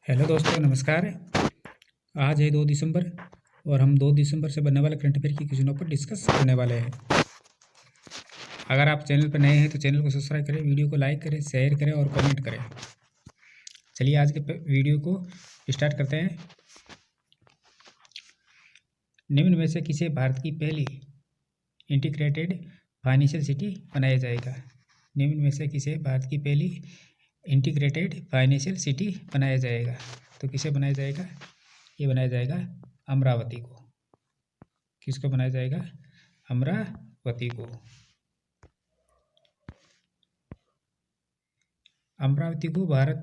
Hello दोस्तों, नमस्कार। आज है 2 दिसंबर और हम 2 दिसंबर से बनने वाले करंट अफेयर की क्वेश्चनों पर डिस्कस करने वाले हैं। अगर आप चैनल पर नए हैं तो चैनल को सब्सक्राइब करें, वीडियो को लाइक करें, शेयर करें और कमेंट करें। चलिए आज के वीडियो को स्टार्ट करते हैं। निम्न में से किसे भारत की पहली इंटीग्रेटेड फाइनेंशियल सिटी बनाया जाएगा? निम्न में से किसे भारत की पहली इंटीग्रेटेड फाइनेंशियल सिटी बनाया जाएगा? तो किसे बनाया जाएगा? ये बनाया जाएगा अमरावती को। किसको बनाया जाएगा? अमरावती को। अमरावती को भारत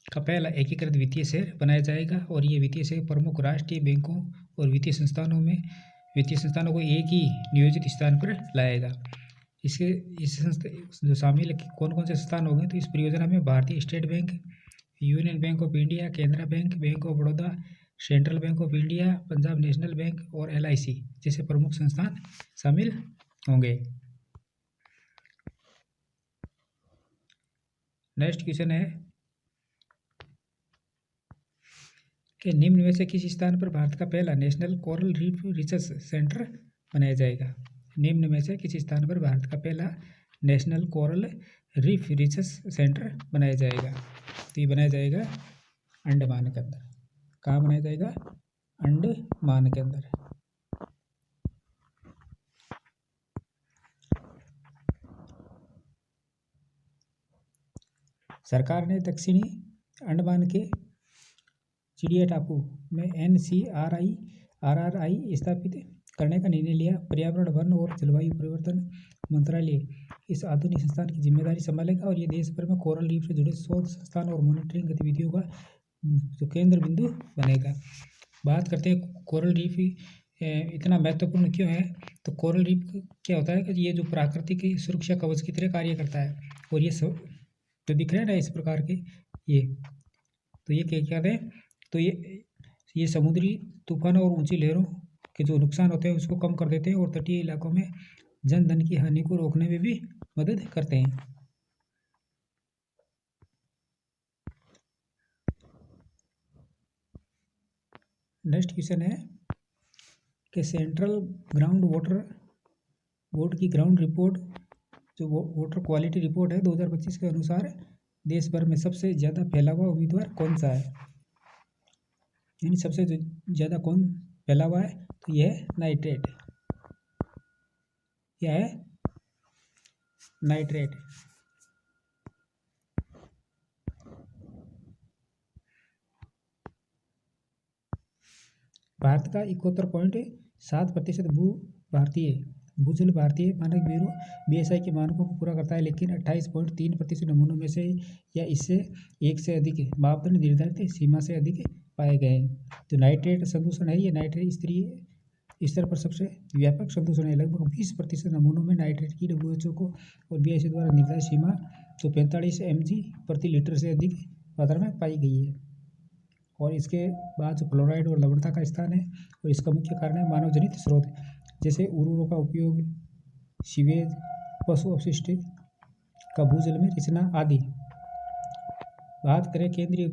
का पहला एकीकृत वित्तीय शहर बनाया जाएगा और ये वित्तीय शहर प्रमुख राष्ट्रीय बैंकों और वित्तीय संस्थानों को एक ही नियोजित स्थान पर लाएगा। इस संस्था जो शामिल कौन कौन से संस्थान होंगे? तो इस परियोजना में भारतीय state bank, union bank of India, Canara bank, bank of Baroda, central bank of India, Punjab national bank और LIC जैसे प्रमुख संस्थान शामिल होंगे। नेक्स्ट क्वेश्चन है कि निम्न में से किस स्थान पर भारत का पहला national coral reef research centre बनाया जाएगा? निम्न में से किस स्थान पर भारत का पहला national coral reef research centre बनाया जाएगा? तो ये बनाया जाएगा अंडमान के अंदर। कहाँ बनाया जाएगा? अंडमान के अंदर। सरकार ने दक्षिणी अंडमान के चिड़िया टापू में NCRI स्थापित करने का निर्णय लिया। पर्यावरण, वन और जलवायु परिवर्तन मंत्रालय इस आधुनिक संस्थान की जिम्मेदारी संभालेगा और ये देश भर में कोरल रीफ से जुड़े शोध संस्थान और मॉनिटरिंग गतिविधियों का जो केंद्र बिंदु बनेगा। बात करते हैं कोरल रीफ इतना महत्वपूर्ण क्यों है? तो कोरल रीफ क्या होता है कि ये जो प्राकृतिक सुरक्षा कवच की तरह कार्य करता है और ये सब तो दिख रहे हैं ना इस प्रकार के ये क्या है? तो ये समुद्री तूफानों और ऊंची लहरों के जो नुकसान होते हैं उसको कम कर देते हैं और तटीय इलाकों में जन धन की हानि को रोकने में भी मदद करते हैं। नेक्स्ट क्वेश्चन है कि सेंट्रल ग्राउंड वाटर बोर्ड की ग्राउंड रिपोर्ट जो वाटर क्वालिटी रिपोर्ट है 2025 के अनुसार देश भर में सबसे ज़्यादा फैला हुआ उम्मीदवार कौन सा है? यानी सबसे ज़्यादा कौन फैला हुआ है? तो यह है नाइट्रेट। क्या है? नाइट्रेट। भारत का 71.7% भूजल भारतीय मानक ब्यूरो BSI के मानकों को पूरा करता है, लेकिन 28.3% नमूनों में से या इससे एक से अधिक मापदंड निर्धारित सीमा से अधिक पाए गए हैं। तो नाइट्रेट संदूषण है, ये नाइट्रेट स्तरीय स्तर पर सबसे व्यापक संदूषण है। लगभग 20% नमूनों में नाइट्रेट की WHO को और BSI द्वारा निर्धारित सीमा तो 45 mg/लीटर से अधिक मात्रा में पाई गई है। और इसके बाद जो फ्लोराइड और लवणता का स्थान है और इसका मुख्य कारण है मानव जनित स्रोत जैसे उर्वरकों का उपयोग, सीवेज, पशु अपशिष्ट का भूजल में रिसना आदि। बात करें केंद्रीय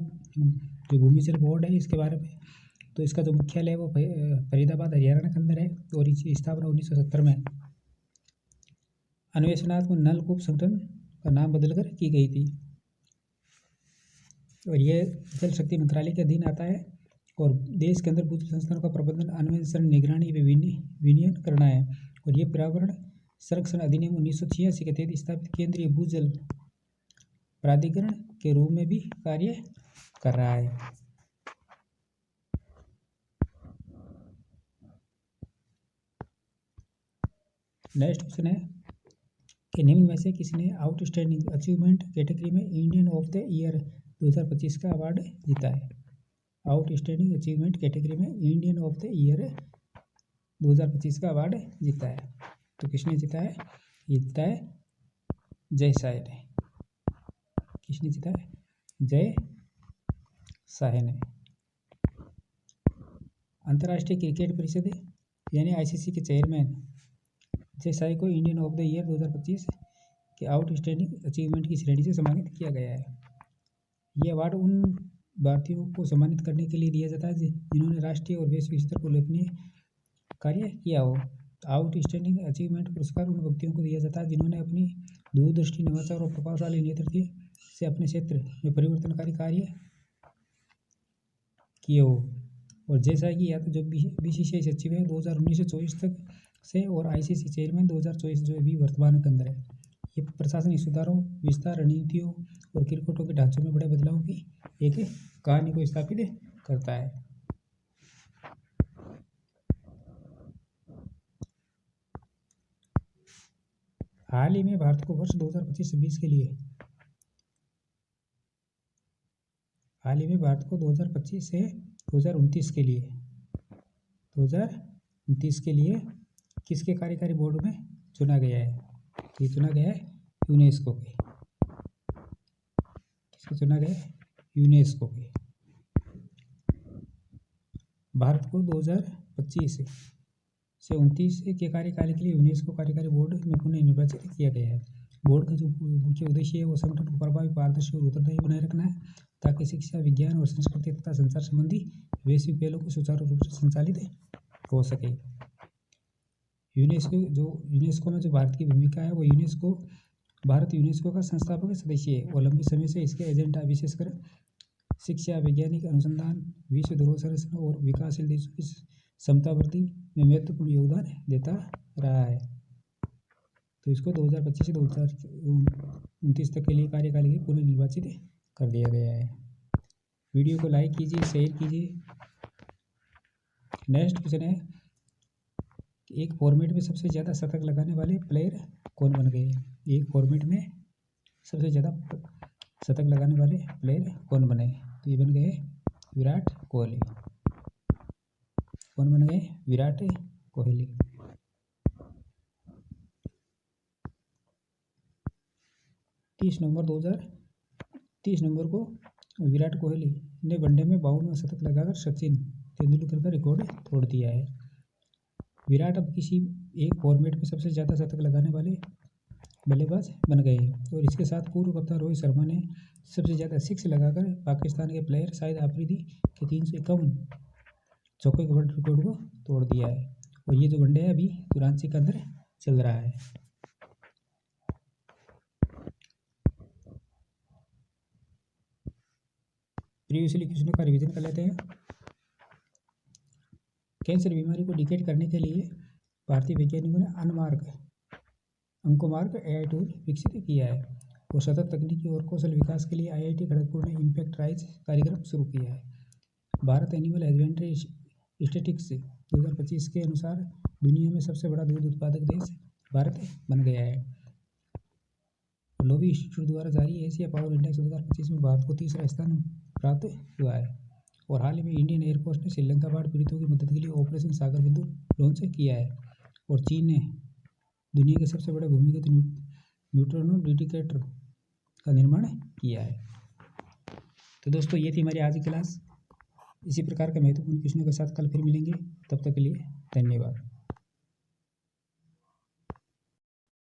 जो भूमि जल बोर्ड है इसके बारे में, तो इसका जो मुख्यालय है वो फरीदाबाद हरियाणा के अंदर है और इसकी स्थापना 1970 में अन्वेषणात्मक नलकूप संगठन का नाम बदलकर की गई थी और यह जल शक्ति मंत्रालय के अधीन आता है और देश के अंदर भूजल संस्थानों का प्रबंधन, अन्वेषण, निगरानी व विनियमन करना है। और ये पर्यावरण संरक्षण अधिनियम 1986 के तहत स्थापित केंद्रीय भूजल प्राधिकरण के रूप में भी कार्य कर रहा है। नेक्स्ट क्वेश्चन है कि निम्न में से किसने आउटस्टैंडिंग अचीवमेंट कैटेगरी में इंडियन ऑफ द ईयर 2025 का अवार्ड जीता है? आउटस्टैंडिंग अचीवमेंट कैटेगरी में इंडियन ऑफ द ईयर 2025 का अवार्ड जीता है। तो किसने जीता है? ये जीता है जय शाह ने। किसने जीता है? जय शाह ने। अंतर्राष्ट्रीय क्रिकेट परिषद यानी ICC के चेयरमैन जय शाह को इंडियन ऑफ द ईयर 2025 के आउटस्टैंडिंग अचीवमेंट की श्रेणी से सम्मानित किया गया है। ये अवार्ड उन भारतीयों को सम्मानित करने के लिए दिया जाता है जिन्होंने राष्ट्रीय और वैश्विक स्तर पर उल्लेखनीय कार्य किया हो। आउटस्टैंडिंग अचीवमेंट पुरस्कार उन व्यक्तियों को दिया जाता है जिन्होंने अपनी दूरदृष्टि, नवाचार और प्रभावशाली नेतृत्व से अपने क्षेत्र में परिवर्तनकारी कार्य किए हो। और जैसा कि या तो जो बीसीसीआई सचिव है 2019 से 24 तक से, और आईसीसी चेयरमैन 2024 जो अभी वर्तमान के अंदर है। ये प्रशासनिक सुधारों, विस्तार, रणनीतियों और क्रिकेटों के ढांचों में बड़े बदलावों की एक कहानी को स्थापित करता है। हाल ही में भारत को वर्ष 2025-26 के लिए 2025 से 2029 के लिए किसके कार्यकारी बोर्ड में चुना गया है? ये चुना गया है यूनेस्को के। किसको चुना गया है? यूनेस्को के। भारत को 2025 से 29 के कार्यकाल के लिए यूनेस्को कार्यकारी बोर्ड में पुनः निर्वाचित किया गया है। बोर्ड का जो मुख्य उद्देश्य है वो संगठन को प्रभावी, पारदर्शी और उत्तरदायी बनाए रखना है, ताकि शिक्षा, विज्ञान और संस्कृति तथा संचार संबंधी वैश्विक पहलों को सुचारू रूप से संचालित हो सके। यूनेस्को में जो भारत की भूमिका है वो भारत यूनेस्को का संस्थापक सदस्य है और लंबे समय से इसके एजेंडा विशेषकर शिक्षा, वैज्ञानिक अनुसंधान, विश्व धरोहर संरक्षण और विकासशील देशों की समता वृद्धि में महत्वपूर्ण योगदान देता रहा है। तो इसको 2025 से 2029 तक के लिए कार्यकाल के लिए पुनः निर्वाचित कर दिया गया है। वीडियो को लाइक कीजिए, शेयर कीजिए। नेक्स्ट क्वेश्चन है, एक फॉर्मेट में सबसे ज़्यादा शतक लगाने वाले प्लेयर कौन बन गए? एक फॉर्मेट में सबसे ज़्यादा शतक लगाने वाले प्लेयर कौन बने? तो ये बन गए विराट कोहली। कौन बन गए? विराट कोहली। 30 नवंबर को विराट कोहली ने वनडे में 52वां शतक लगाकर सचिन तेंदुलकर का रिकॉर्ड तोड़ दिया है। विराट अब किसी एक फॉर्मेट में सबसे ज़्यादा शतक लगाने वाले बल्लेबाज बन गए और इसके साथ पूर्व कप्तान रोहित शर्मा ने सबसे ज़्यादा 6 लगाकर पाकिस्तान के प्लेयर शाहिद आफरीदी के 351 चौके के वर्ल्ड रिकॉर्ड को तोड़ दिया है। और ये जो वनडे है अभी कराची के अंदर चल रहा है। प्रीवियसली क्वेश्चन का रिवीजन कर लेते हैं। कैंसर बीमारी को डिटेक्ट करने के लिए भारतीय वैज्ञानिकों ने अंकोमार्क AI टूल विकसित किया है और सतत तकनीकी और कौशल विकास के लिए IIT खड़गपुर ने इम्पैक्ट राइज कार्यक्रम शुरू किया है। भारत एनिमल हस्बेंड्री स्टैटिस्टिक्स 2025 के अनुसार दुनिया में सबसे बड़ा दूध उत्पादक देश भारत बन गया है। लोवी इंस्टीट्यूट द्वारा जारी एशिया पावर इंडेक्स 2025 में भारत को 3रा स्थान प्राप्त हुआ है। और हाल ही में इंडियन एयरफोर्स ने श्रीलंका बाढ़ पीड़ितों की मदद के लिए ऑपरेशन सागर बंधु लॉन्च किया है। और चीन ने दुनिया के सबसे बड़े भूमिगत न्यूट्रॉन डिटेक्टर का निर्माण किया है। तो दोस्तों ये थी हमारी आज की क्लास। इसी प्रकार के महत्वपूर्ण क्वेश्चनों के साथ कल फिर मिलेंगे। तब तक के लिए धन्यवाद।